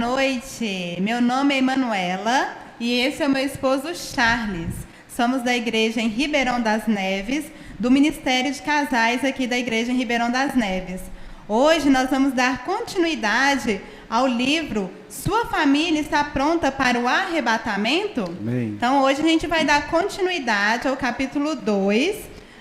noite, meu nome é Emanuela e esse é o meu esposo Charles. Somos da igreja em Ribeirão das Neves, do Ministério de Casais aqui da igreja em Ribeirão das Neves. Hoje nós vamos dar continuidade ao livro Sua Família Está Pronta para o Arrebatamento? Amém. Então hoje a gente vai dar continuidade ao capítulo 2,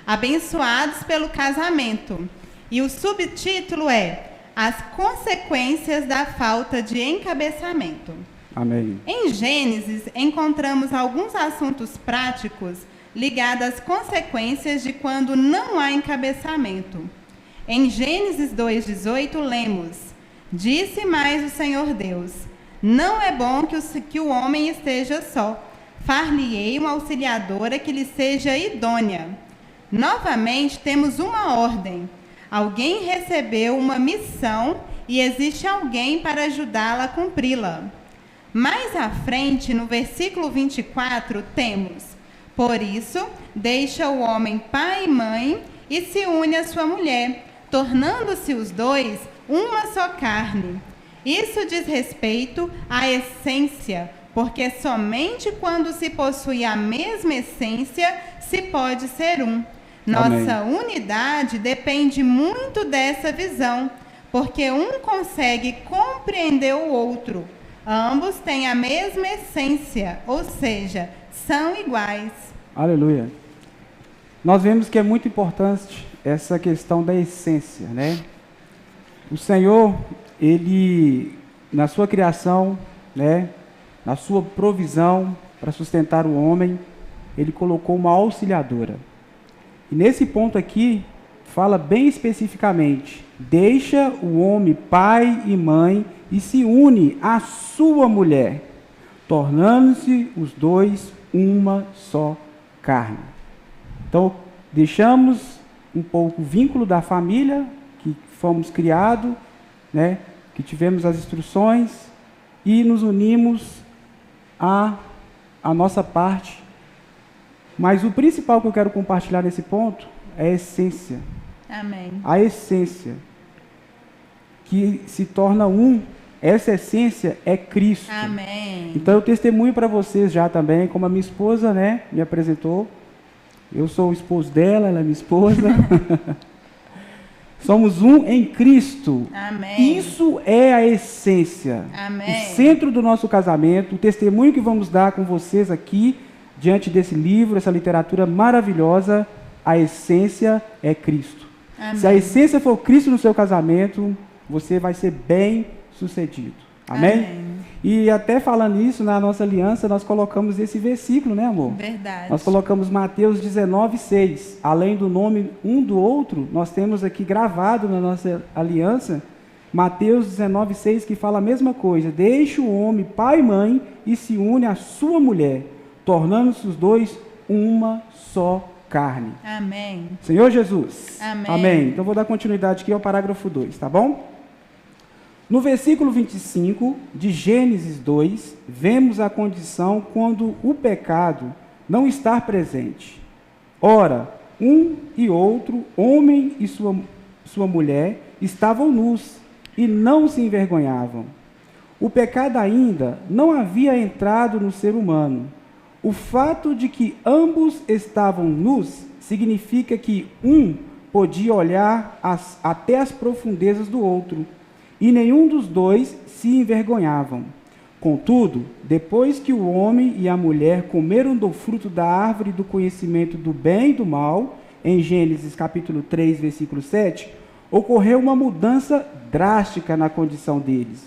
Abençoados pelo Casamento. E o subtítulo é As Consequências da Falta de Encabeçamento. Amém. Em Gênesis, encontramos alguns assuntos práticos ligados às consequências de quando não há encabeçamento. Em Gênesis 2,18, lemos: Disse mais o Senhor Deus: Não é bom que o homem esteja só. Far-lhe-ei uma auxiliadora que lhe seja idônea. Novamente, temos uma ordem. Alguém recebeu uma missão e existe alguém para ajudá-la a cumpri-la. Mais à frente, no versículo 24, temos: Por isso, deixa o homem pai e mãe e se une à sua mulher, tornando-se os dois uma só carne. Isso diz respeito à essência, porque somente quando se possui a mesma essência se pode ser um. Nossa Amém. unidade depende muito dessa visão, porque um consegue compreender o outro. Ambos têm a mesma essência, ou seja, são iguais. Aleluia. Nós vemos que é muito importante essa questão da essência, né? O Senhor, Ele, na sua criação, né, na sua provisão para sustentar o homem, Ele colocou uma auxiliadora. E nesse ponto aqui, fala bem especificamente: deixa o homem pai e mãe e se une à sua mulher, tornando-se os dois uma só carne. Então, deixamos um pouco o vínculo da família, que fomos criados, né, que tivemos as instruções, e nos unimos à nossa parte. Mas o principal que eu quero compartilhar nesse ponto é a essência. Amém. A essência que se torna um, essa essência é Cristo. Amém. Então eu testemunho para vocês já também, como a minha esposa, né, me apresentou. Eu sou o esposo dela, ela é minha esposa. Somos um em Cristo. Amém. Isso é a essência. Amém. O centro do nosso casamento, o testemunho que vamos dar com vocês aqui, diante desse livro, essa literatura maravilhosa, a essência é Cristo. Amém. Se a essência for Cristo no seu casamento, você vai ser bem sucedido. Amém? Amém. E até falando isso, na nossa aliança, nós colocamos esse versículo, né, amor? Verdade. Nós colocamos Mateus 19:6. Além do nome um do outro, nós temos aqui gravado na nossa aliança, Mateus 19:6, que fala a mesma coisa. Deixa o homem pai e mãe e se une à sua mulher, tornando-se os dois uma só carne. Amém. Senhor Jesus. Amém. Amém. Então vou dar continuidade aqui ao parágrafo 2, tá bom? No versículo 25 de Gênesis 2, vemos a condição quando o pecado não está presente. Ora, um e outro, homem e sua mulher, estavam nus e não se envergonhavam. O pecado ainda não havia entrado no ser humano. O fato de que ambos estavam nus significa que um podia olhar até as profundezas do outro, e nenhum dos dois se envergonhavam. Contudo, depois que o homem e a mulher comeram do fruto da árvore do conhecimento do bem e do mal, em Gênesis capítulo 3, versículo 7, ocorreu uma mudança drástica na condição deles.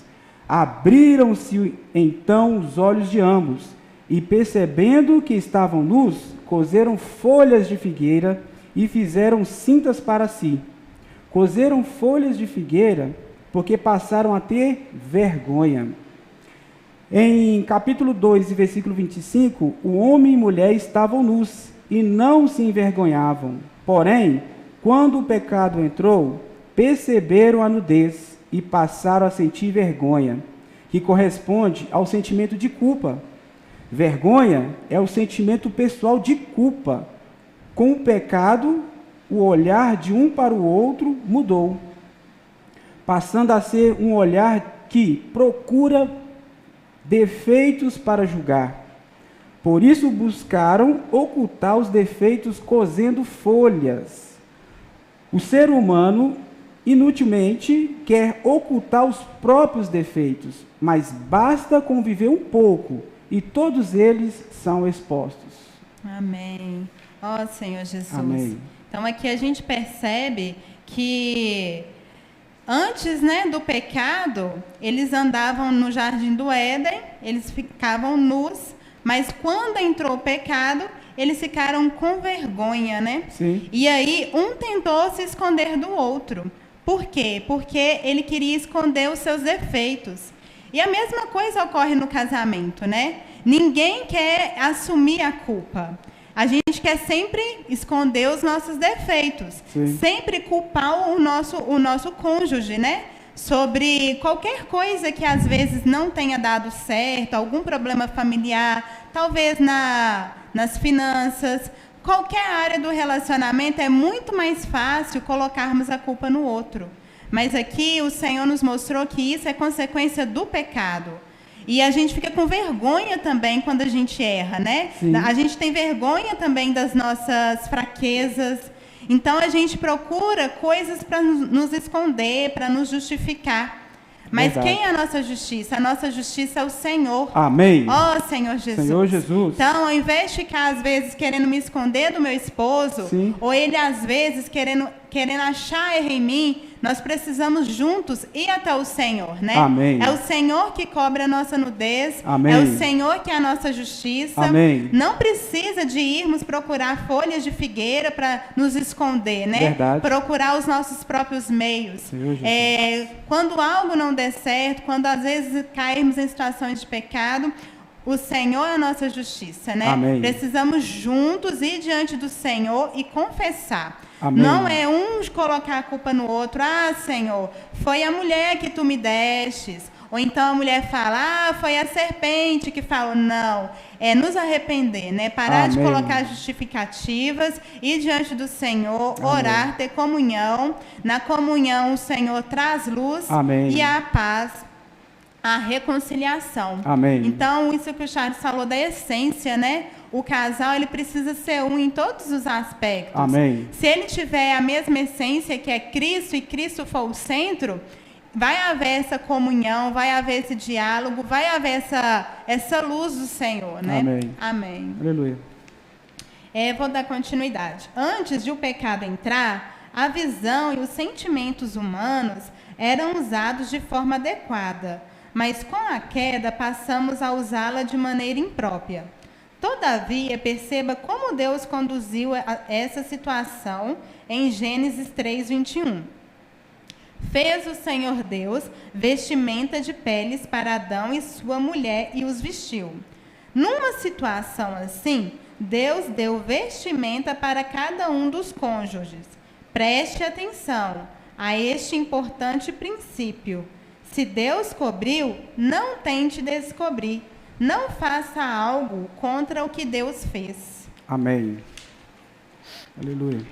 Abriram-se então os olhos de ambos, e percebendo que estavam nus, coseram folhas de figueira e fizeram cintas para si. Coseram folhas de figueira porque passaram a ter vergonha. Em capítulo 2, versículo 25, o homem e mulher estavam nus e não se envergonhavam. Porém, quando o pecado entrou, perceberam a nudez e passaram a sentir vergonha, que corresponde ao sentimento de culpa. Vergonha é o sentimento pessoal de culpa. Com o pecado, o olhar de um para o outro mudou, passando a ser um olhar que procura defeitos para julgar. Por isso buscaram ocultar os defeitos cozendo folhas. O ser humano, inutilmente, quer ocultar os próprios defeitos, mas basta conviver um pouco e todos eles são expostos. Amém. Ó Senhor Jesus. Amém. Então aqui a gente percebe que antes, do pecado, eles andavam no jardim do Éden, eles ficavam nus, mas quando entrou o pecado, eles ficaram com vergonha, Sim. E aí um tentou se esconder do outro. Por quê? Porque ele queria esconder os seus defeitos. E a mesma coisa ocorre no casamento, Ninguém quer assumir a culpa. A gente quer sempre esconder os nossos defeitos. Sim. Sempre culpar o nosso cônjuge, sobre qualquer coisa que às vezes não tenha dado certo, algum problema familiar, talvez nas finanças. Qualquer área do relacionamento é muito mais fácil colocarmos a culpa no outro. Mas aqui o Senhor nos mostrou que isso é consequência do pecado. E a gente fica com vergonha também quando a gente erra, Sim. A gente tem vergonha também das nossas fraquezas. Então a gente procura coisas para nos esconder, para nos justificar. Mas Verdade. quem é a nossa justiça? A nossa justiça é o Senhor. Amém. Ó Senhor Jesus. Senhor Jesus. Então, ao invés de ficar, às vezes, querendo me esconder do meu esposo, Sim. ou ele, às vezes, querendo achar erro em mim, nós precisamos juntos ir até o Senhor, Amém. É o Senhor que cobre a nossa nudez. Amém. É o Senhor que é a nossa justiça. Amém. Não precisa de irmos procurar folhas de figueira para nos esconder, Verdade. Procurar os nossos próprios meios. Senhor Jesus. Quando algo não der certo, quando às vezes cairmos em situações de pecado, o Senhor é a nossa justiça, Amém. Precisamos juntos ir diante do Senhor e confessar. Amém. Não é um colocar a culpa no outro. Ah, Senhor, foi a mulher que tu me destes. Ou então a mulher fala, foi a serpente que falou. Não, é nos arrepender, Parar Amém. de colocar justificativas, ir diante do Senhor, Amém. orar, ter comunhão. Na comunhão o Senhor traz luz. Amém. E a paz, a reconciliação. Amém. Então, isso que o Charles falou da essência, O casal, ele precisa ser um em todos os aspectos. Amém. Se ele tiver a mesma essência, que é Cristo, e Cristo for o centro, vai haver essa comunhão, vai haver esse diálogo, vai haver essa luz do Senhor, Amém. Amém. Aleluia. Vou dar continuidade. Antes de o pecado entrar, a visão e os sentimentos humanos eram usados de forma adequada, mas com a queda passamos a usá-la de maneira imprópria. Todavia, perceba como Deus conduziu essa situação em Gênesis 3:21. Fez o Senhor Deus vestimenta de peles para Adão e sua mulher e os vestiu. Numa situação assim, Deus deu vestimenta para cada um dos cônjuges. Preste atenção a este importante princípio. Se Deus cobriu, não tente descobrir. Não faça algo contra o que Deus fez. Amém. Aleluia.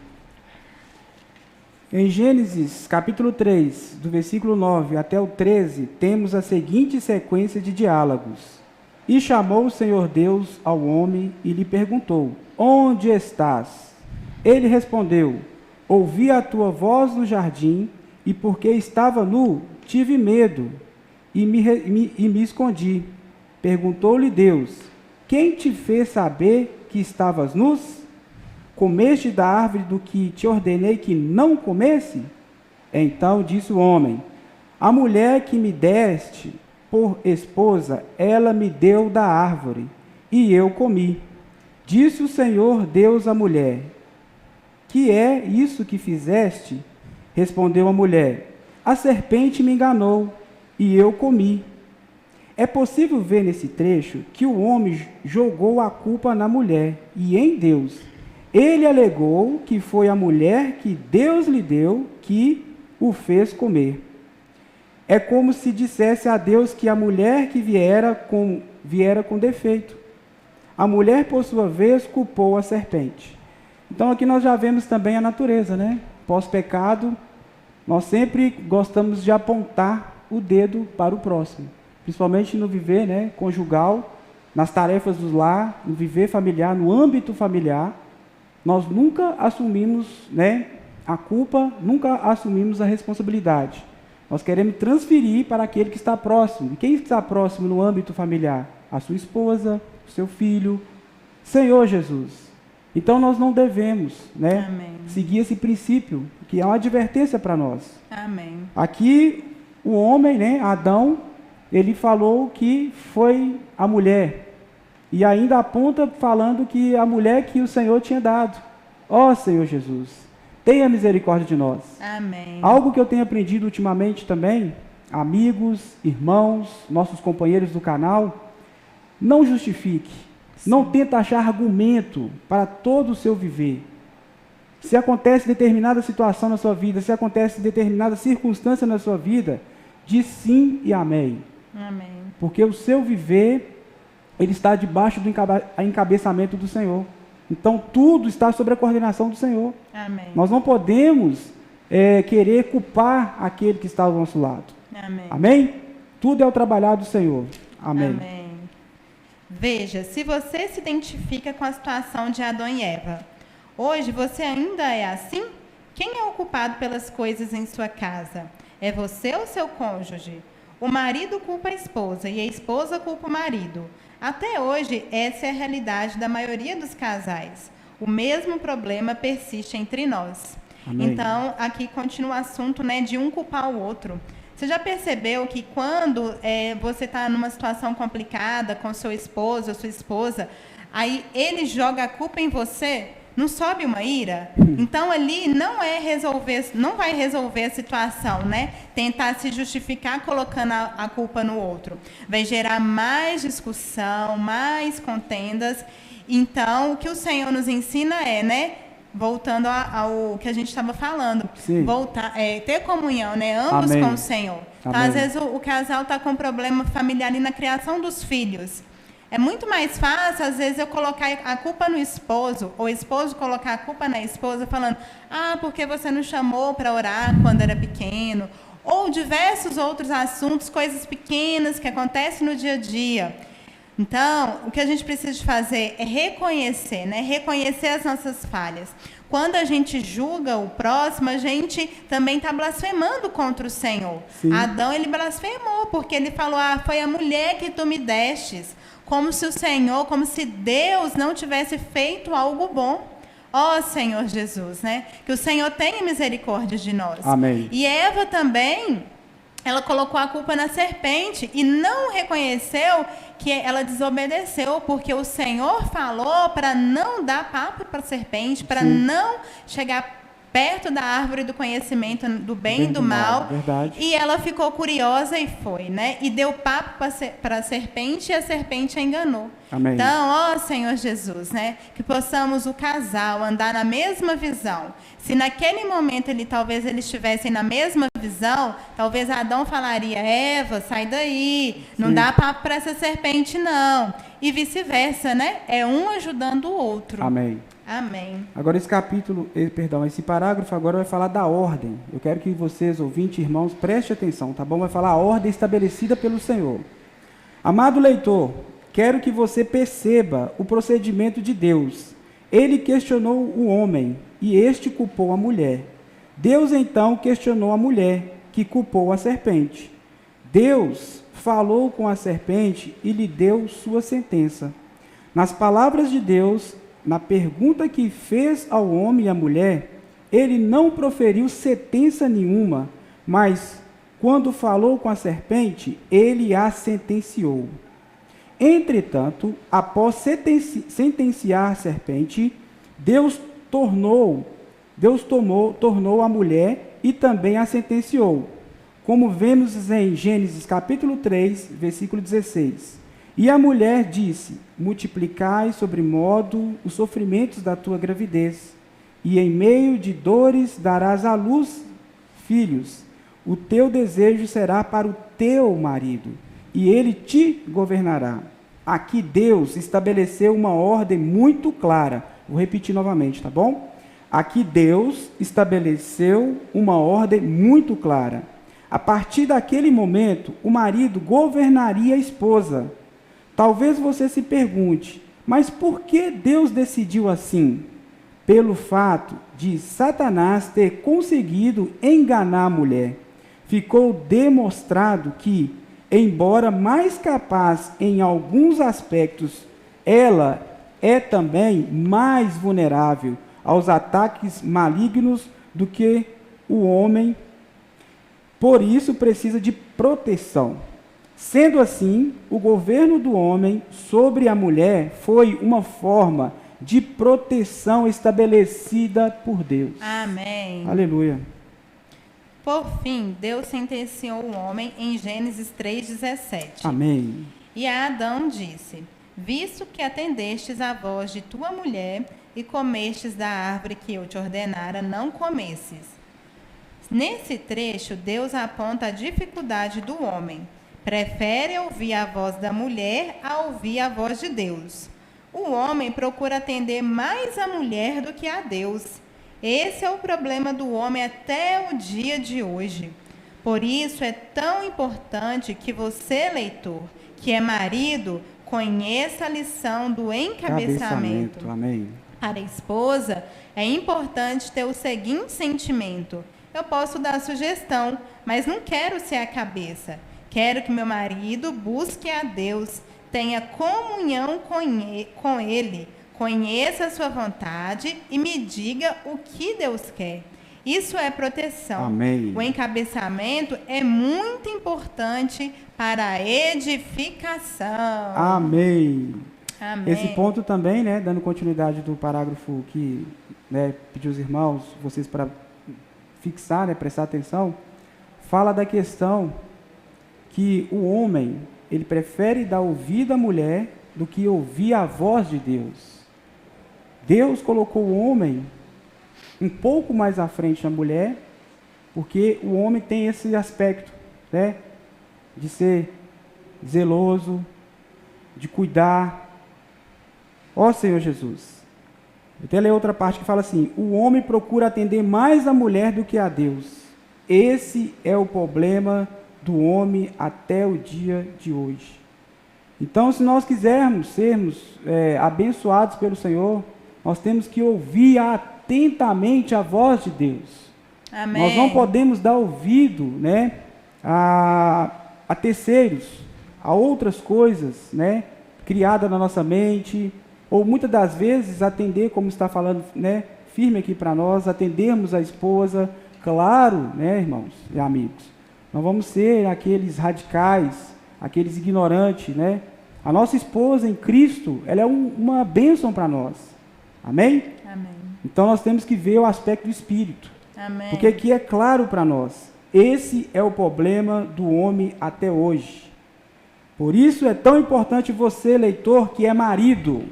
Em Gênesis, capítulo 3, do versículo 9 até o 13, temos a seguinte sequência de diálogos. E chamou o Senhor Deus ao homem e lhe perguntou, onde estás? Ele respondeu, ouvi a tua voz no jardim, e porque estava nu, tive medo, e me escondi. Perguntou-lhe Deus, quem te fez saber que estavas nus? Comeste da árvore do que te ordenei que não comesse? Então disse o homem, a mulher que me deste por esposa, ela me deu da árvore, e eu comi. Disse o Senhor Deus à mulher, que é isso que fizeste? Respondeu a mulher, a serpente me enganou, e eu comi. É possível ver nesse trecho que o homem jogou a culpa na mulher e em Deus. Ele alegou que foi a mulher que Deus lhe deu que o fez comer. É como se dissesse a Deus que a mulher que viera com defeito. A mulher, por sua vez, culpou a serpente. Então aqui nós já vemos também a natureza, Pós-pecado, nós sempre gostamos de apontar o dedo para o próximo. principalmente no viver, né, conjugal, nas tarefas do lar, no viver familiar, no âmbito familiar, nós nunca assumimos, né, a culpa, nunca assumimos a responsabilidade. Nós queremos transferir para aquele que está próximo. E quem está próximo no âmbito familiar? A sua esposa, o seu filho, Senhor Jesus. Então nós não devemos, né, seguir esse princípio, que é uma advertência para nós. Amém. Aqui o homem, né, Adão, ele falou que foi a mulher. E ainda aponta falando que a mulher que o Senhor tinha dado. Ó Senhor Jesus, tenha misericórdia de nós. Amém. Algo que eu tenho aprendido ultimamente também, amigos, irmãos, nossos companheiros do canal, não justifique, não tenta achar argumento para todo o seu viver. Se acontece determinada situação na sua vida, se acontece determinada circunstância na sua vida, diz sim e amém. Amém. Porque o seu viver, ele está debaixo do encabeçamento do Senhor. Então, tudo está sob a coordenação do Senhor. Amém. Nós não podemos querer culpar aquele que está ao nosso lado. Amém. Amém? Tudo é o trabalhar do Senhor. Amém. Amém. Veja, se você se identifica com a situação de Adão e Eva, hoje você ainda é assim? Quem é o culpado pelas coisas em sua casa? É você ou seu cônjuge? O marido culpa a esposa e a esposa culpa o marido. Até hoje, essa é a realidade da maioria dos casais. O mesmo problema persiste entre nós. Amém. Então, aqui continua o assunto, né, de um culpar o outro. Você já percebeu que quando você está numa situação complicada com seu esposo ou sua esposa, aí ele joga a culpa em você, não sobe uma ira? Então, ali não vai resolver a situação, né? Tentar se justificar colocando a culpa no outro. Vai gerar mais discussão, mais contendas. Então, o que o Senhor nos ensina né? Voltando ao que a gente estava falando, ter comunhão, né? Ambos Amém. com o Senhor. Então, às vezes, o casal está com um problema familiar ali na criação dos filhos. É muito mais fácil, às vezes, eu colocar a culpa no esposo, ou o esposo colocar a culpa na esposa, falando, porque você não chamou para orar quando era pequeno, ou diversos outros assuntos, coisas pequenas que acontecem no dia a dia. Então, o que a gente precisa de fazer é reconhecer, né? Reconhecer as nossas falhas. Quando a gente julga o próximo, a gente também está blasfemando contra o Senhor. Sim. Adão, ele blasfemou, porque ele falou, foi a mulher que tu me destes. Como se o Senhor, como se Deus não tivesse feito algo bom. Ó Senhor Jesus, né? Que o Senhor tenha misericórdia de nós. Amém. E Eva também, ela colocou a culpa na serpente e não reconheceu que ela desobedeceu, porque o Senhor falou para não dar papo para a serpente, para não chegar perto da árvore do conhecimento do bem e do mal. Verdade. E ela ficou curiosa e foi, né? E deu papo para a serpente e a serpente a enganou. Amém. Então, ó Senhor Jesus, né? Que possamos o casal andar na mesma visão. Se naquele momento talvez eles estivessem na mesma visão, talvez Adão falaria, Eva, sai daí, não dá papo para essa serpente não. E vice-versa, né? É um ajudando o outro. Amém. Amém. Agora esse parágrafo agora vai falar da ordem. Eu quero que vocês, ouvintes, irmãos, prestem atenção, tá bom? Vai falar a ordem estabelecida pelo Senhor. Amado leitor, quero que você perceba o procedimento de Deus. Ele questionou o homem e este culpou a mulher. Deus então questionou a mulher, que culpou a serpente. Deus falou com a serpente e lhe deu sua sentença. Nas palavras de Deus, na pergunta que fez ao homem e à mulher, ele não proferiu sentença nenhuma, mas, quando falou com a serpente, ele a sentenciou. Entretanto, após sentenciar a serpente, Deus tornou a mulher e também a sentenciou, como vemos em Gênesis capítulo 3, versículo 16. E a mulher disse, multiplicai sobremodo os sofrimentos da tua gravidez, e em meio de dores darás à luz filhos. O teu desejo será para o teu marido, e ele te governará. Aqui Deus estabeleceu uma ordem muito clara. Vou repetir novamente, tá bom? Aqui Deus estabeleceu uma ordem muito clara. A partir daquele momento, o marido governaria a esposa. Talvez você se pergunte, mas por que Deus decidiu assim? Pelo fato de Satanás ter conseguido enganar a mulher. Ficou demonstrado que, embora mais capaz em alguns aspectos, ela é também mais vulnerável aos ataques malignos do que o homem. Por isso precisa de proteção. Sendo assim, o governo do homem sobre a mulher foi uma forma de proteção estabelecida por Deus. Amém. Aleluia. Por fim, Deus sentenciou o homem em Gênesis 3,17. Amém. E a Adão disse: visto que atendestes à voz de tua mulher e comestes da árvore que eu te ordenara, não comesses. Nesse trecho, Deus aponta a dificuldade do homem. Prefere ouvir a voz da mulher a ouvir a voz de Deus. O homem procura atender mais a mulher do que a Deus. Esse é o problema do homem até o dia de hoje. Por isso é tão importante que você, leitor, que é marido, conheça a lição do encabeçamento. Amém. Para a esposa, é importante ter o seguinte sentimento: eu posso dar sugestão, mas não quero ser a cabeça. Quero que meu marido busque a Deus, tenha comunhão com Ele, conheça a sua vontade e me diga o que Deus quer. Isso é proteção. Amém. O encabeçamento é muito importante para a edificação. Amém. Amém. Esse ponto também, né, dando continuidade do parágrafo que, né, pediu os irmãos, vocês para fixar, né, prestar atenção, fala da questão que o homem, ele prefere dar ouvido à mulher do que ouvir a voz de Deus. Deus colocou o homem um pouco mais à frente da mulher, porque o homem tem esse aspecto, né, de ser zeloso, de cuidar. Ó Senhor Jesus. Eu até ler outra parte que fala assim: o homem procura atender mais a mulher do que a Deus. Esse é o problema do homem até o dia de hoje. Então, se nós quisermos sermos abençoados pelo Senhor, nós temos que ouvir atentamente a voz de Deus. Amém. Nós não podemos dar ouvido, né, a terceiros, a outras coisas, né, criadas na nossa mente, ou muitas das vezes atender, como está falando, né, firme aqui para nós, atendermos a esposa, claro, né, irmãos e amigos, não vamos ser aqueles radicais, aqueles ignorantes, né? A nossa esposa em Cristo, ela é uma bênção para nós, amém? Amém. Então nós temos que ver o aspecto do Espírito, Amém. porque aqui é claro para nós, esse é o problema do homem até hoje. Por isso é tão importante você, leitor, que é marido,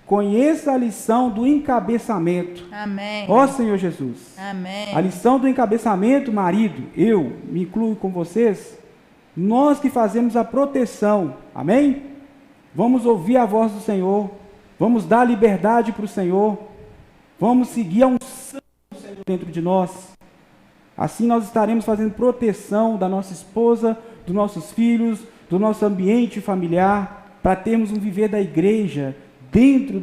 conheça a lição do encabeçamento. Amém. Ó Senhor Jesus. Amém. A lição do encabeçamento, marido, eu me incluo com vocês, nós que fazemos a proteção, amém? Vamos ouvir a voz do Senhor, vamos dar liberdade para o Senhor, vamos seguir a unção do Senhor dentro de nós. Assim nós estaremos fazendo proteção da nossa esposa, dos nossos filhos, do nosso ambiente familiar, para termos um viver da igreja dentro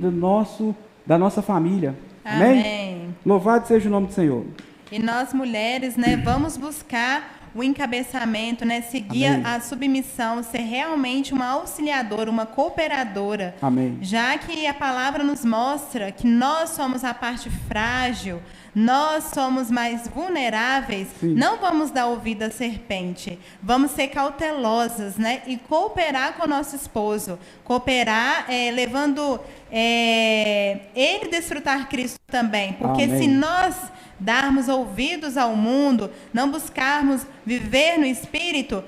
da nossa família. Amém? Amém. Louvado seja o nome do Senhor. E nós mulheres, né, vamos buscar o encabeçamento, né, seguir Amém. a submissão, ser realmente uma auxiliadora, uma cooperadora. Amém. Já que a palavra nos mostra que nós somos a parte frágil, nós somos mais vulneráveis, Sim. não vamos dar ouvido à serpente, vamos ser cautelosas, né, e cooperar com o nosso esposo, cooperar levando ele desfrutar Cristo também, porque Amém. se nós darmos ouvidos ao mundo, não buscarmos viver no Espírito,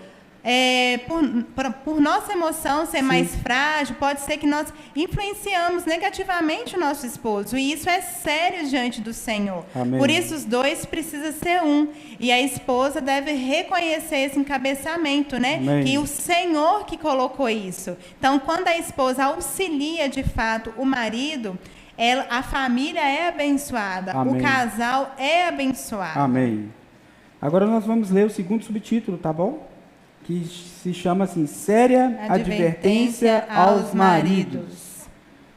por nossa emoção ser Sim. mais frágil, pode ser que nós influenciamos negativamente o nosso esposo, e isso é sério diante do Senhor. Amém. Por isso os dois precisam ser um, e a esposa deve reconhecer esse encabeçamento, né? Amém. Que o Senhor que colocou isso. Então, quando a esposa auxilia de fato o marido, a família é abençoada, Amém. o casal é abençoado. Amém. Agora nós vamos ler o segundo subtítulo, tá bom? Que se chama assim, Séria Advertência aos Maridos.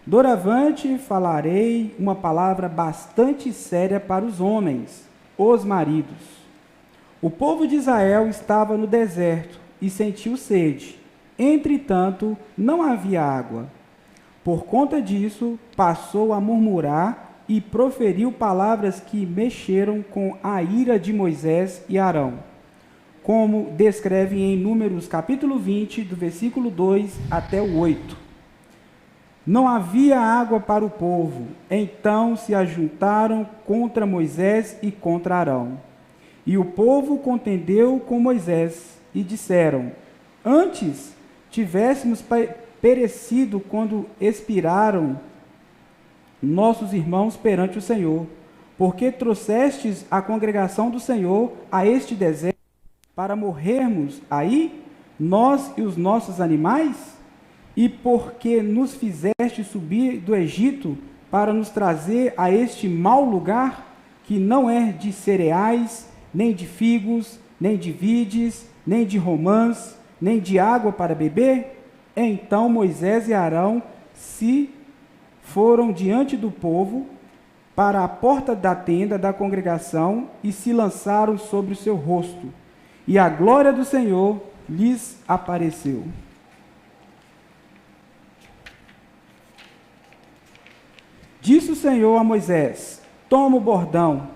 Doravante falarei uma palavra bastante séria para os homens, os maridos. O povo de Israel estava no deserto e sentiu sede. Entretanto, não havia água. Por conta disso, passou a murmurar e proferiu palavras que mexeram com a ira de Moisés e Arão, como descreve em Números capítulo 20, do versículo 2 até o 8. Não havia água para o povo, então se ajuntaram contra Moisés e contra Arão. E o povo contendeu com Moisés e disseram: Antes tivéssemos perecido quando expiraram nossos irmãos perante o Senhor, porque trouxestes a congregação do Senhor a este deserto para morrermos aí, nós e os nossos animais? E porque nos fizeste subir do Egito para nos trazer a este mau lugar, que não é de cereais, nem de figos, nem de vides, nem de romãs, nem de água para beber? Então Moisés e Arão se foram diante do povo para a porta da tenda da congregação e se lançaram sobre o seu rosto. E a glória do Senhor lhes apareceu. Disse o Senhor a Moisés: Toma o bordão,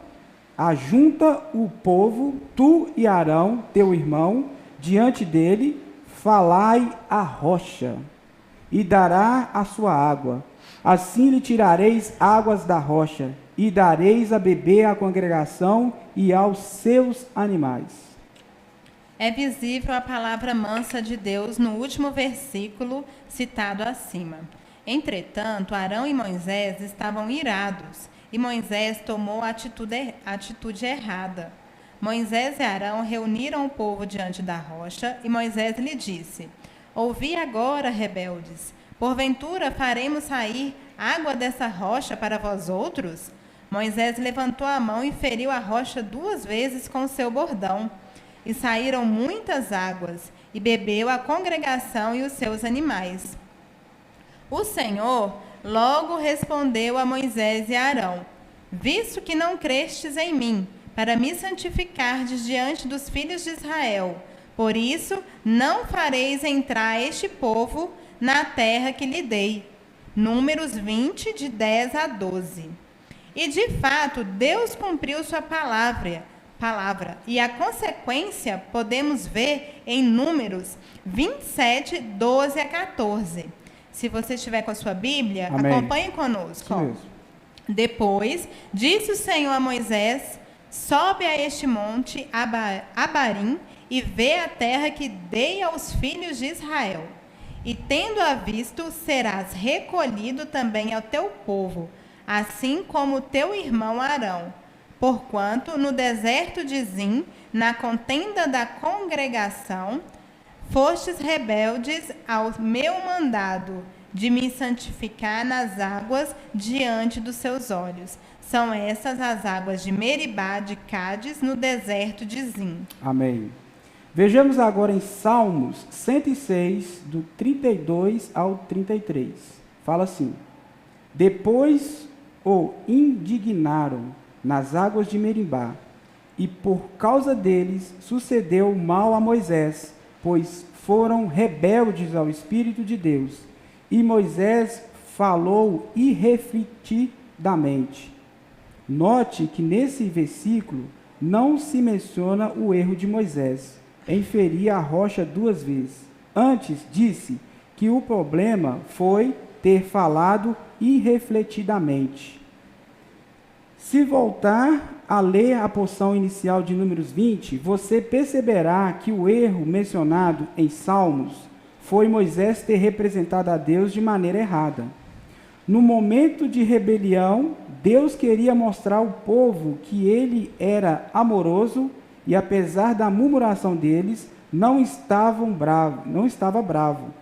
ajunta o povo, tu e Arão, teu irmão, diante dele, falai à rocha, e dará a sua água. Assim lhe tirareis águas da rocha, e dareis a beber à congregação e aos seus animais. É visível a palavra mansa de Deus no último versículo citado acima. Entretanto, Arão e Moisés estavam irados, e Moisés tomou a atitude errada. Moisés e Arão reuniram o povo diante da rocha, e Moisés lhe disse: Ouvi agora, rebeldes, porventura faremos sair água dessa rocha para vós outros? Moisés levantou a mão e feriu a rocha 2 vezes com o seu bordão, e saíram muitas águas, e bebeu a congregação e os seus animais. O Senhor logo respondeu a Moisés e Arão: Visto que não crestes em mim, para me santificardes diante dos filhos de Israel, por isso não fareis entrar este povo na terra que lhe dei. Números 20, de 10 a 12. E de fato, Deus cumpriu sua palavra, e a consequência podemos ver em Números 27, 12 a 14. Se você estiver com a sua Bíblia, Amém. Acompanhe conosco. Isso mesmo. Depois, disse o Senhor a Moisés: Sobe a este monte Abarim e vê a terra que dei aos filhos de Israel. E tendo-a visto, serás recolhido também ao teu povo, assim como o teu irmão Arão. Porquanto no deserto de Zim, na contenda da congregação, fostes rebeldes ao meu mandado, de me santificar nas águas diante dos seus olhos. São essas as águas de Meribá, de Cádiz, no deserto de Zim. Amém. Vejamos agora em Salmos 106, do 32 ao 33. Fala assim: Depois o indignaram nas águas de Meribá, e por causa deles sucedeu mal a Moisés, pois foram rebeldes ao Espírito de Deus. E Moisés falou irrefletidamente. Note que nesse versículo não se menciona o erro de Moisés em ferir a rocha 2 vezes. Antes disse que o problema foi ter falado irrefletidamente. Se voltar a ler a porção inicial de Números 20, você perceberá que o erro mencionado em Salmos foi Moisés ter representado a Deus de maneira errada. No momento de rebelião, Deus queria mostrar ao povo que ele era amoroso e, apesar da murmuração deles, não estava bravo.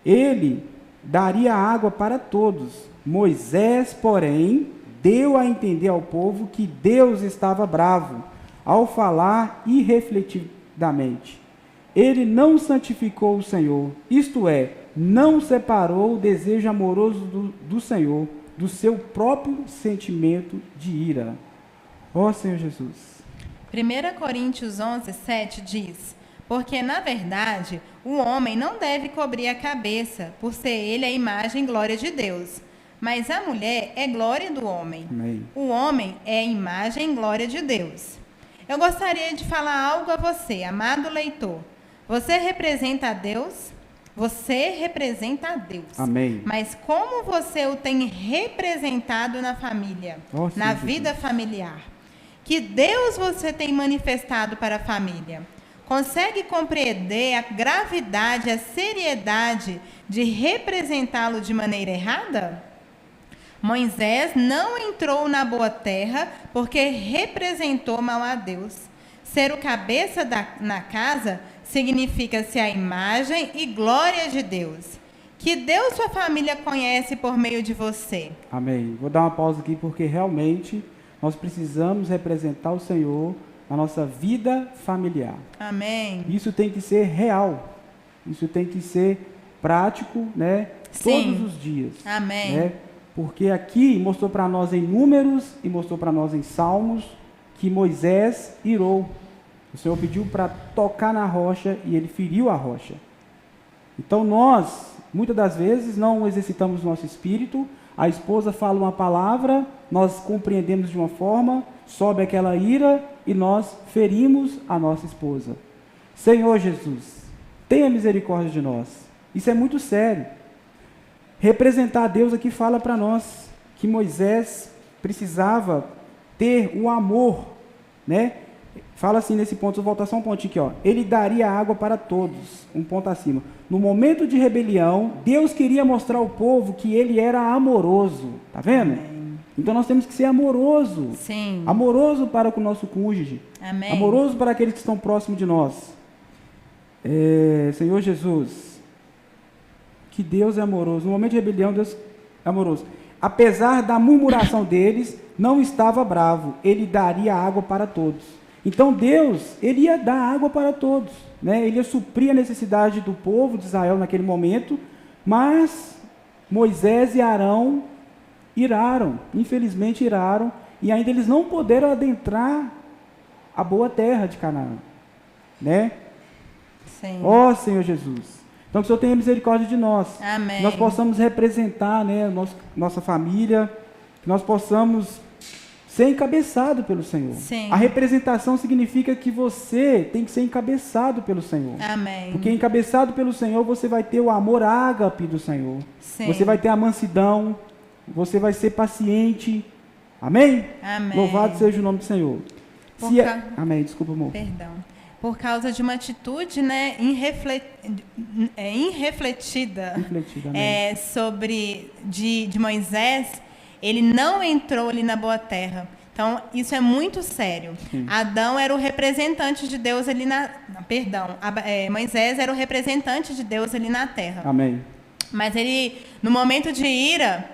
Ele daria água para todos. Moisés, porém, deu a entender ao povo que Deus estava bravo. ao falar irrefletidamente. Ele não santificou o Senhor, isto é, não separou o desejo amoroso do Senhor do seu próprio sentimento de ira. Ó Senhor Jesus. 1 Coríntios 11, 7 diz: porque, na verdade, o homem não deve cobrir a cabeça, por ser ele a imagem e glória de Deus. Mas a mulher é glória do homem. Amém. O homem é a imagem e glória de Deus. Eu gostaria de falar algo a você, amado leitor. Você representa a Deus? Você representa a Deus. Amém. Mas como você o tem representado na família, na vida familiar? Que Deus você tem manifestado para a família? Consegue compreender a gravidade, a seriedade de representá-lo de maneira errada? Moisés não entrou na boa terra porque representou mal a Deus. Ser o cabeça na casa significa ser a imagem e glória de Deus. Que Deus sua família conhece por meio de você. Amém. Vou dar uma pausa aqui porque realmente nós precisamos representar o Senhor na nossa vida familiar. Amém. Isso tem que ser real. Isso tem que ser prático, né? Sim. Todos os dias. Amém. Né? Porque aqui mostrou para nós em Números e mostrou para nós em Salmos que Moisés irou. O Senhor pediu para tocar na rocha e ele feriu a rocha. Então nós, muitas das vezes, não exercitamos nosso espírito. A esposa fala uma palavra, nós compreendemos de uma forma, sobe aquela ira e nós ferimos a nossa esposa. Senhor Jesus, tenha misericórdia de nós. Isso é muito sério. Representar a Deus aqui fala para nós que Moisés precisava ter o amor, né? Fala assim nesse ponto, vou voltar só um pontinho aqui, ó. Ele daria água para todos, um ponto acima. No momento de rebelião, Deus queria mostrar ao povo que ele era amoroso, tá vendo? Amém. Então nós temos que ser amoroso. Sim. Amoroso para com o nosso cônjuge. Amém. Amoroso para aqueles que estão próximos de nós. Senhor Jesus, que Deus é amoroso. No momento de rebelião, Deus é amoroso. Apesar da murmuração deles, não estava bravo. Ele daria água para todos. Então Deus, ele ia dar água para todos, né? Ele ia suprir a necessidade do povo de Israel naquele momento, mas Moisés e Arão iraram, infelizmente iraram, e ainda eles não puderam adentrar a boa terra de Canaã, né? Sim. Ó Senhor Jesus, então que o Senhor tenha misericórdia de nós, Amém. que nós possamos representar, né, nossa família, que nós possamos ser encabeçado pelo Senhor. Sim. A representação significa que você tem que ser encabeçado pelo Senhor. Amém. Porque encabeçado pelo Senhor, você vai ter o amor ágape do Senhor. Sim. Você vai ter a mansidão, você vai ser paciente. Amém? Amém. Louvado seja o nome do Senhor. Amém, desculpa, amor. Perdão. Por causa de uma atitude, né, irrefletida de Moisés, ele não entrou ali na boa terra. Então, isso é muito sério. Sim. Adão era o representante de Deus ali Moisés era o representante de Deus ali na terra. Amém. Mas ele, no momento de ira,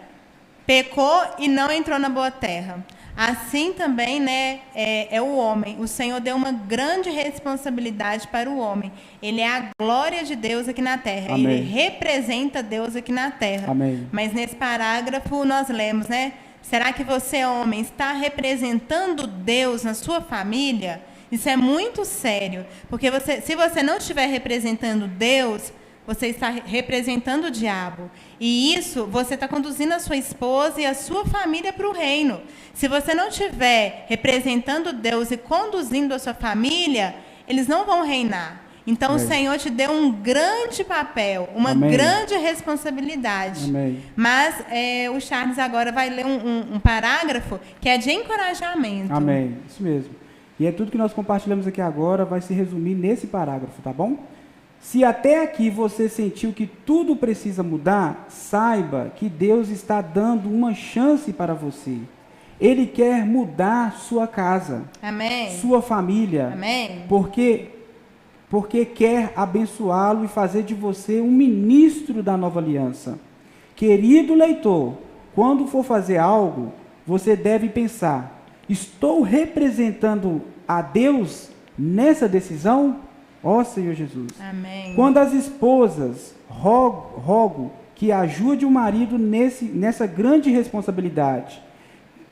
pecou e não entrou na boa terra. Assim também, né, é o homem. O Senhor deu uma grande responsabilidade para o homem. Ele é a glória de Deus aqui na terra. Amém. Ele representa Deus aqui na terra. Amém. Mas nesse parágrafo nós lemos, né? Será que você, homem, está representando Deus na sua família? Isso é muito sério. Porque se você não estiver representando Deus, você está representando o diabo. E isso, você está conduzindo a sua esposa e a sua família para o reino. Se você não estiver representando Deus e conduzindo a sua família, eles não vão reinar. Então, Amém. O Senhor te deu um grande papel, uma Amém. grande responsabilidade. Amém. Mas o Charles agora vai ler um parágrafo que é de encorajamento. Amém, isso mesmo. E é tudo que nós compartilhamos aqui agora vai se resumir nesse parágrafo, tá bom? Se até aqui você sentiu que tudo precisa mudar, saiba que Deus está dando uma chance para você. Ele quer mudar sua casa, Amém. Sua família, Amém. porque quer abençoá-lo e fazer de você um ministro da nova aliança. Querido leitor, quando for fazer algo, você deve pensar, Estou representando a Deus nessa decisão? Ó Senhor Jesus. Amém. Quando as esposas rogo que ajude o marido nessa grande responsabilidade.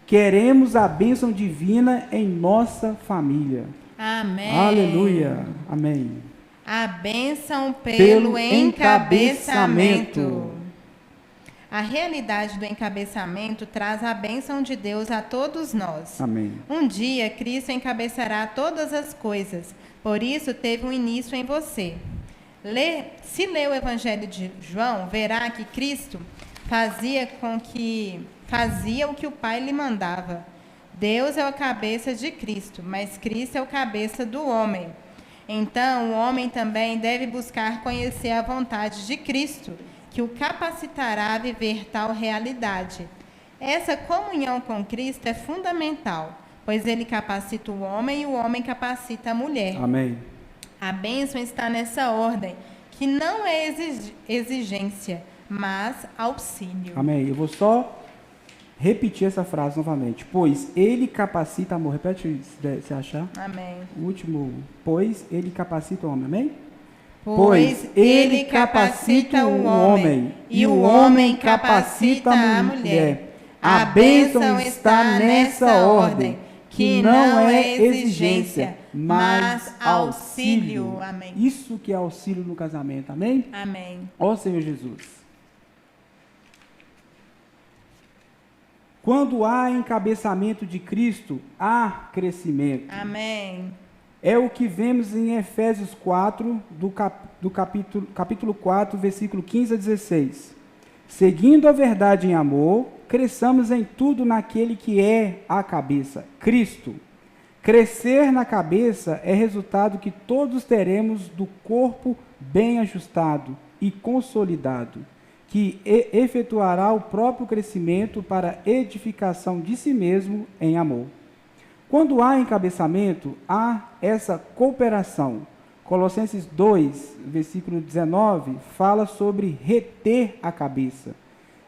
Queremos a bênção divina em nossa família. Amém. Aleluia. Amém. A bênção pelo encabeçamento. A realidade do encabeçamento traz a bênção de Deus a todos nós. Amém. Um dia, Cristo encabeçará todas as coisas, por isso teve um início em você. Se ler o Evangelho de João, verá que Cristo fazia o que o Pai lhe mandava. Deus é a cabeça de Cristo, mas Cristo é o cabeça do homem. Então, o homem também deve buscar conhecer a vontade de Cristo, que o capacitará a viver tal realidade. Essa comunhão com Cristo é fundamental, pois ele capacita o homem e o homem capacita a mulher. Amém. A bênção está nessa ordem, que não é exigência, mas auxílio. Amém. Eu vou só repetir essa frase novamente. Pois ele capacita amor. Repete se achar. Amém. O último. Pois ele capacita o homem. Amém? Pois ele capacita o homem, e o homem capacita a mulher. A bênção está nessa ordem, que não é exigência, mas auxílio. Amém. Isso que é auxílio no casamento. Amém? Amém. Ó Senhor Jesus. Quando há encabeçamento de Cristo, há crescimento. Amém. É o que vemos em Efésios 4, do capítulo 4, versículo 15 a 16. Seguindo a verdade em amor, cresçamos em tudo naquele que é a cabeça, Cristo. Crescer na cabeça é resultado que todos teremos do corpo bem ajustado e consolidado, que efetuará o próprio crescimento para edificação de si mesmo em amor. Quando há encabeçamento, há essa cooperação. Colossenses 2, versículo 19, fala sobre reter a cabeça.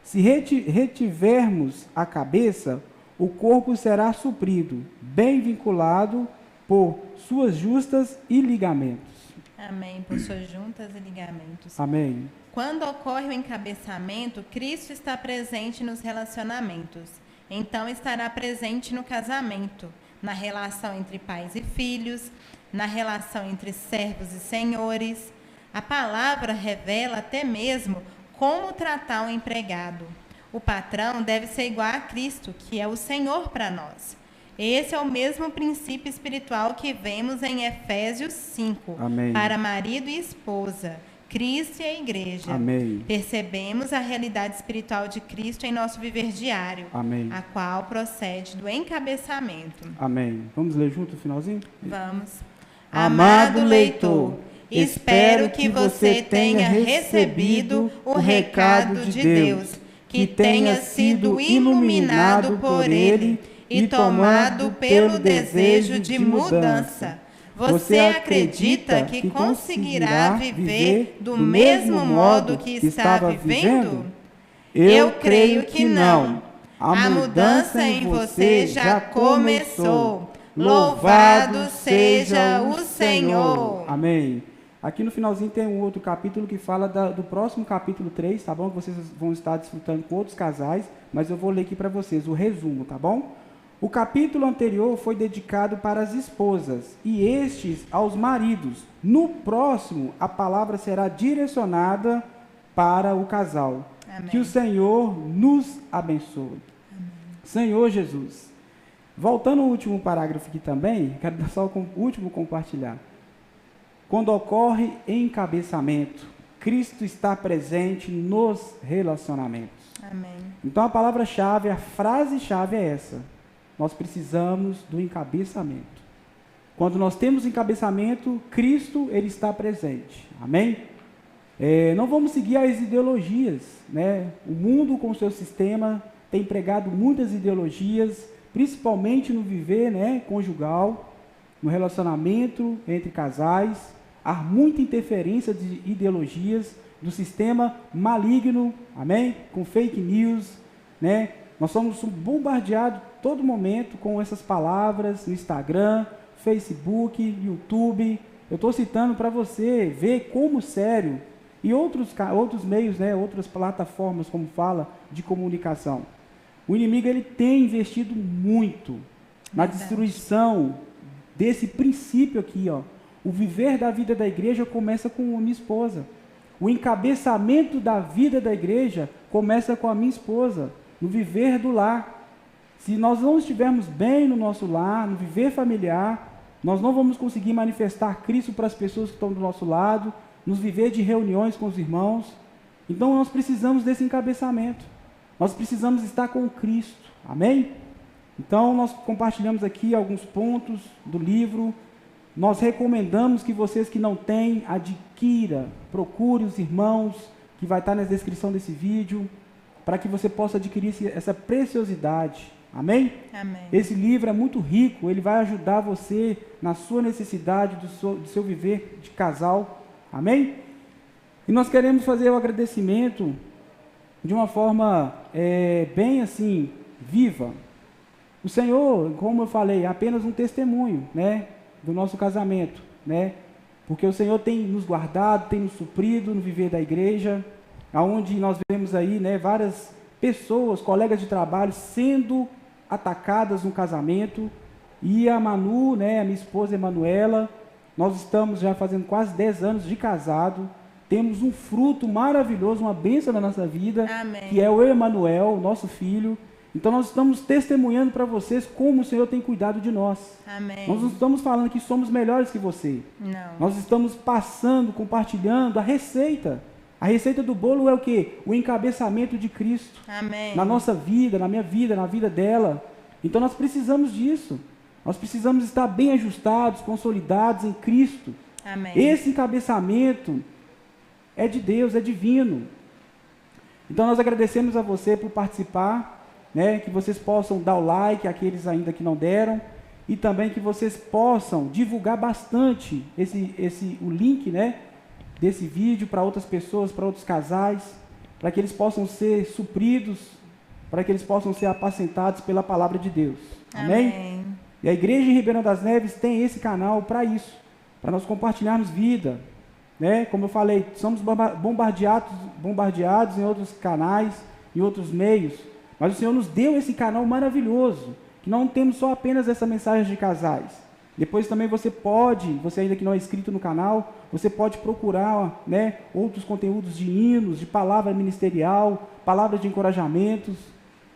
Se retivermos a cabeça, o corpo será suprido, bem vinculado por suas justas e ligamentos. Amém. Por suas juntas e ligamentos. Amém. Quando ocorre o encabeçamento, Cristo está presente nos relacionamentos. Então estará presente no casamento, na relação entre pais e filhos, na relação entre servos e senhores. A palavra revela até mesmo como tratar um empregado. O patrão deve ser igual a Cristo, que é o Senhor para nós. Esse é o mesmo princípio espiritual que vemos em Efésios 5, Amém. Para marido e esposa, Cristo e a igreja. Amém. Percebemos a realidade espiritual de Cristo em nosso viver diário, Amém. a qual procede do encabeçamento. Amém. Vamos ler junto o finalzinho? Vamos. Amado leitor, espero que você tenha recebido o recado de Deus, que tenha sido iluminado por Ele e tomado pelo desejo de mudança. Você acredita que conseguirá viver do mesmo modo que está vivendo? Eu creio que não. A mudança em você já começou. Louvado seja o Senhor. Amém. Aqui no finalzinho tem um outro capítulo que fala do próximo capítulo 3, tá bom? Vocês vão estar desfrutando com outros casais, mas eu vou ler aqui para vocês o resumo, tá bom? O capítulo anterior foi dedicado para as esposas e estes aos maridos. No próximo, a palavra será direcionada para o casal. Amém. Que o Senhor nos abençoe. Amém. Senhor Jesus. Voltando ao último parágrafo aqui também, quero dar só o último compartilhar. Quando ocorre encabeçamento, Cristo está presente nos relacionamentos. Amém. Então a palavra-chave, a frase-chave é essa. Nós precisamos do encabeçamento. Quando nós temos encabeçamento, Cristo, Ele está presente. Amém? Não vamos seguir as ideologias, né? O mundo com o seu sistema tem pregado muitas ideologias, principalmente no viver, né, conjugal, no relacionamento entre casais. Há muita interferência de ideologias do sistema maligno, amém? Com fake news, né? Nós somos bombardeados todo momento com essas palavras no Instagram, Facebook, YouTube. Eu estou citando para você ver como sério, e outros meios, né, outras plataformas, como fala, de comunicação. O inimigo ele tem investido muito na destruição desse princípio aqui, ó. O viver da vida da igreja começa com a minha esposa. O encabeçamento da vida da igreja começa com a minha esposa, no viver do lar. Se nós não estivermos bem no nosso lar, no viver familiar, nós não vamos conseguir manifestar Cristo para as pessoas que estão do nosso lado, nos viver de reuniões com os irmãos. Então nós precisamos desse encabeçamento. Nós precisamos estar com Cristo. Amém? Então nós compartilhamos aqui alguns pontos do livro. Nós recomendamos que vocês que não têm, adquira, procure os irmãos, que vai estar na descrição desse vídeo, para que você possa adquirir essa preciosidade. Amém? Amém. Esse livro é muito rico, ele vai ajudar você na sua necessidade, do seu viver de casal. Amém? E nós queremos fazer o agradecimento de uma forma bem assim, viva. O Senhor, como eu falei, é apenas um testemunho, né, do nosso casamento, né? Porque o Senhor tem nos guardado, tem nos suprido no viver da igreja, aonde nós vemos aí, né, várias pessoas, colegas de trabalho, sendo atacadas no casamento. E a Manu, né, a minha esposa Emanuela, nós estamos já fazendo quase 10 anos de casado, temos um fruto maravilhoso, uma bênção na nossa vida, Amém. Que é o Emanuel, nosso filho. Então nós estamos testemunhando para vocês como o Senhor tem cuidado de nós. Amém. Nós não estamos falando que somos melhores que você. Não. Nós estamos passando, compartilhando a receita. A receita do bolo é o quê? O encabeçamento de Cristo. Amém. Na nossa vida, na minha vida, na vida dela. Então nós precisamos disso. Nós precisamos estar bem ajustados, consolidados em Cristo. Amém. Esse encabeçamento é de Deus, é divino. Então nós agradecemos a você por participar, né? Que vocês possam dar o like, aqueles ainda que não deram, e também que vocês possam divulgar bastante o link, né, desse vídeo para outras pessoas, para outros casais, para que eles possam ser supridos, para que eles possam ser apacentados pela palavra de Deus. Amém? Amém. E a Igreja em Ribeirão das Neves tem esse canal para isso, para nós compartilharmos vida, né? Como eu falei, somos bombardeados em outros canais, em outros meios, mas o Senhor nos deu esse canal maravilhoso, que não temos só apenas essa mensagem de casais. Depois também você ainda que não é inscrito no canal, você pode procurar, né, outros conteúdos de hinos, de palavra ministerial, palavras de encorajamentos.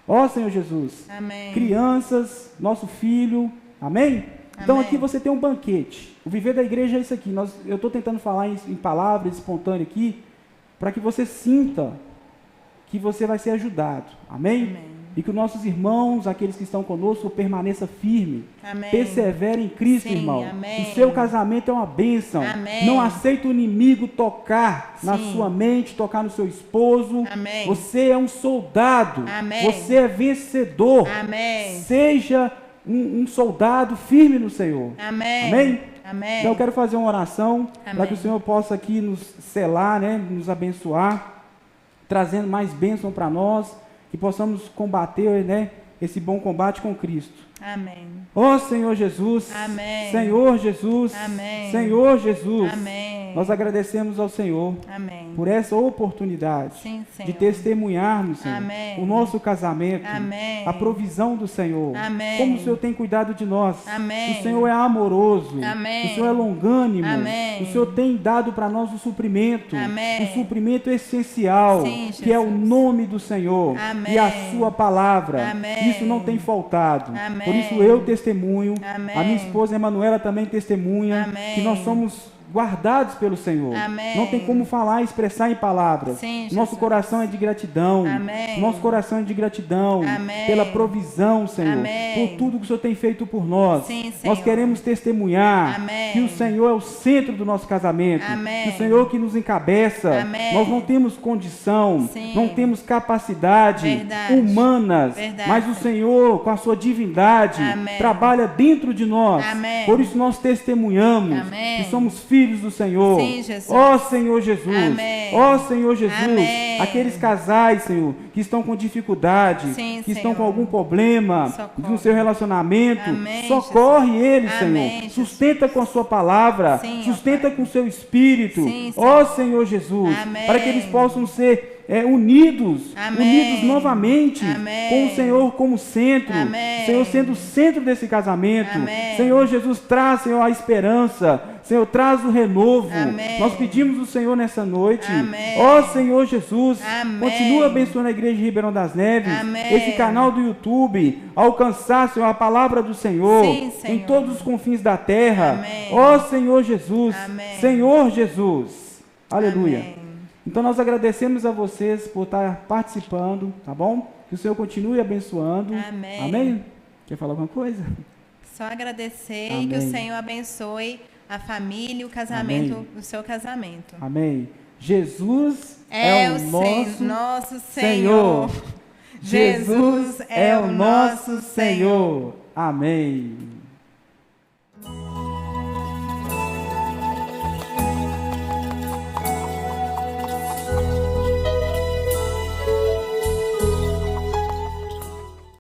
Ó Senhor Jesus, Amém. Crianças, nosso filho, amém? Então Amém. aqui você tem um banquete. O viver da igreja é isso aqui. Eu estou tentando falar em palavras espontâneas aqui, para que você sinta que você vai ser ajudado. Amém? Amém. E que os nossos irmãos, aqueles que estão conosco, permaneça firme. Amém. Persevere em Cristo, Sim, irmão. amém. O seu casamento é uma bênção. Amém. Não aceita o inimigo tocar na Sim. sua mente, tocar no seu esposo. Amém. Você é um soldado. Amém. Você é vencedor. Amém. Seja um soldado firme no Senhor. Amém. Amém? Amém. Então eu quero fazer uma oração para Amém. que o Senhor possa aqui nos selar, né, nos abençoar, trazendo mais bênção para nós, que possamos combater, né, esse bom combate com Cristo. Amém. Ó Senhor Jesus, Amém. Senhor Jesus, Amém. Senhor Jesus, Amém. nós agradecemos ao Senhor Amém. por essa oportunidade Sim, Senhor. de testemunharmos, Senhor, Amém. o nosso casamento, Amém. a provisão do Senhor, Amém. como o Senhor tem cuidado de nós. Amém. O Senhor é amoroso, Amém. o Senhor é longânimo, Amém. o Senhor tem dado para nós o suprimento, Amém. o suprimento essencial, Sim, que é o Jesus. nome do Senhor Amém. e a sua palavra. Amém. Isso não tem faltado. Amém. Por isso eu testemunho, Amém. a minha esposa Emanuela também testemunha, Amém. que nós somos guardados pelo Senhor. Amém. Não tem como falar e expressar em palavras. Sim, Nosso Jesus. coração é de gratidão. Amém. Nosso coração é de gratidão Amém. pela provisão, Senhor, Amém. por tudo que o Senhor tem feito por nós. Sim, Nós Senhor. queremos testemunhar Amém. que o Senhor é o centro do nosso casamento, Amém. que o Senhor que nos encabeça. Amém. Nós não temos condição, Sim. não temos capacidade Verdade. humanas, Verdade. mas o Senhor, com a sua divindade, Amém. trabalha dentro de nós. Amém. Por isso nós testemunhamos Amém. que somos filhos filhos do Senhor. Sim, Jesus. Ó Senhor Jesus. Amém. Ó Senhor Jesus. Amém. Aqueles casais, Senhor, que estão com dificuldade, Sim, que estão Senhor. com algum problema Socorre. no seu relacionamento, Amém, socorre Jesus. eles, Amém, Senhor. Jesus. Sustenta com a sua palavra, Sim, ó sustenta Pai. com o seu espírito. Sim, Ó Senhor Jesus, Amém. para que eles possam ser unidos, Amém. unidos novamente, Amém. com o Senhor como centro, Amém. o Senhor sendo o centro desse casamento. Amém. Senhor Jesus, traz, Senhor, a esperança, Senhor, traz o renovo. Amém. Nós pedimos o Senhor nessa noite. Amém. Ó Senhor Jesus, Amém. continua abençoando a igreja de Ribeirão das Neves, Amém. esse canal do YouTube, alcançar, Senhor, a palavra do Senhor, Sim, Senhor. em todos os confins da terra. Amém. Ó Senhor Jesus, Amém. Senhor Jesus. Aleluia. Amém. Então nós agradecemos a vocês por estar participando, tá bom? Que o Senhor continue abençoando. Amém. Amém? Quer falar alguma coisa? Só agradecer Amém. e que o Senhor abençoe a família e o casamento, Amém. o seu casamento. Amém. Jesus É o nosso Senhor. Jesus é o nosso Senhor. Amém.